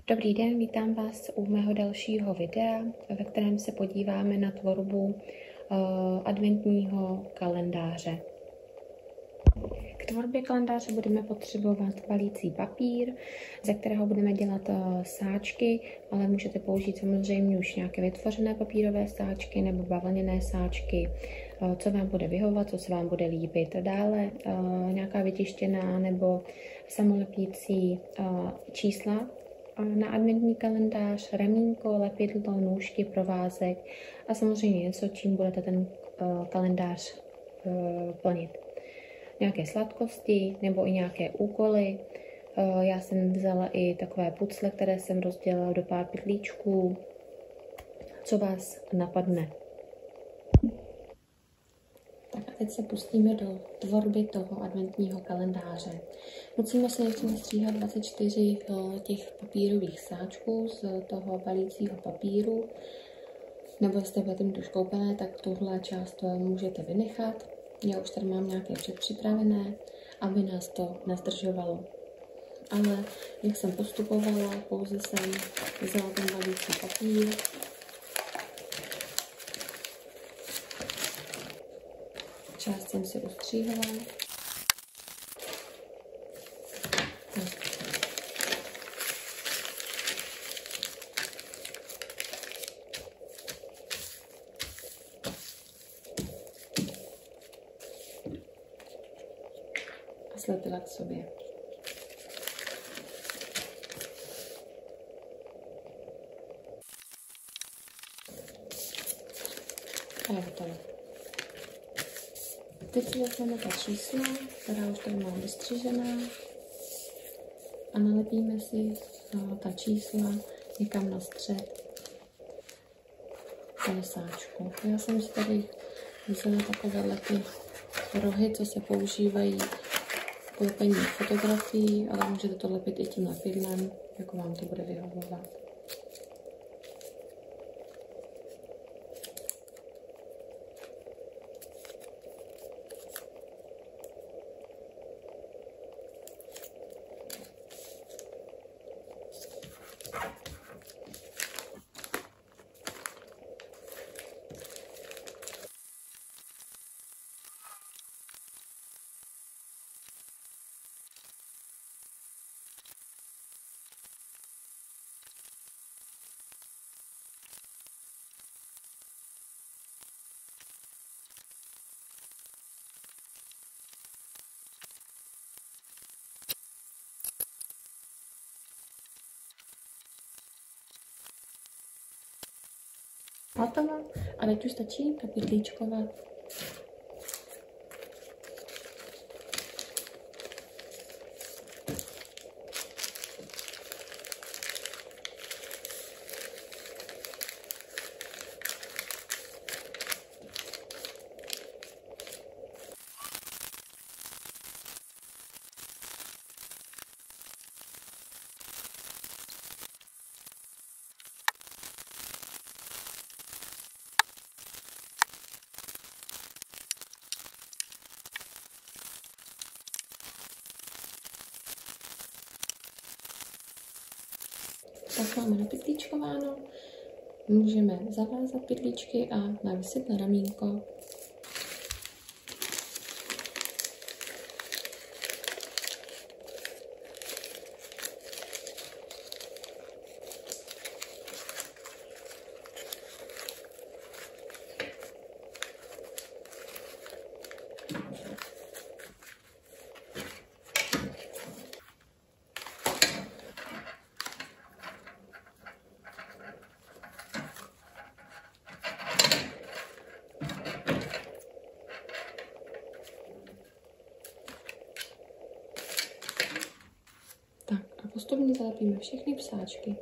Dobrý den, vítám vás u mého dalšího videa, ve kterém se podíváme na tvorbu adventního kalendáře. K tvorbě kalendáře budeme potřebovat balící papír, ze kterého budeme dělat sáčky, ale můžete použít samozřejmě už nějaké vytvořené papírové sáčky nebo bavlněné sáčky, co vám bude vyhovovat, co se vám bude líbit. Dále nějaká vytištěná nebo samolepící čísla na adventní kalendář, ramínko, lepidlo, nůžky, provázek a samozřejmě něco, čím budete ten kalendář plnit. Nějaké sladkosti nebo i nějaké úkoly. Já jsem vzala i takové pucle, které jsem rozdělila do pár pytlíčků. Co vás napadne? Tak a teď se pustíme do tvorby toho adventního kalendáře. Musíme si ještě nastříhat 24 těch papírových sáčků z toho balícího papíru. Nebo jestli budete mít už koupené, tak tuhle část můžete vynechat. Já už tady mám nějaké předpřipravené, aby nás to nezdržovalo. Ale jak jsem postupovala, pouze jsem vzala ten balící papír. Část jsem si ustříhala. A slepila k sobě. A je hotovo. Teď si vezmeme ta čísla, která už tady mám vystřížená, a nalepíme si ta čísla někam na střed sáčku. Já jsem si tady vzala takovéhle ty rohy, co se používají k lepení fotografií, ale můžete to lepit i tím lepidlem, jako vám to bude vyhovovat. Hotovo, a teď už stačí pytlíčkovat. Tak máme napytlíčkováno, můžeme zavázat pytlíčky a navisit na ramínko. Postupně zalepíme všechny psáčky.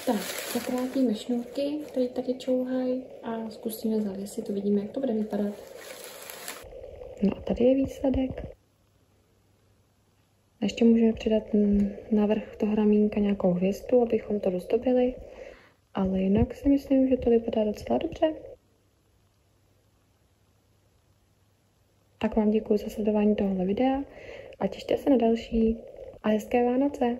Tak, zakrátíme šňůrky, které tady čouhají a zkusíme zavěsit, uvidíme, jak to bude vypadat. No a tady je výsledek. Ještě můžeme přidat na vrch toho ramínka nějakou hvězdu, abychom to dozdobili. Ale jinak si myslím, že to vypadá docela dobře. Tak vám děkuji za sledování tohoto videa a těšte se na další a hezké Vánoce.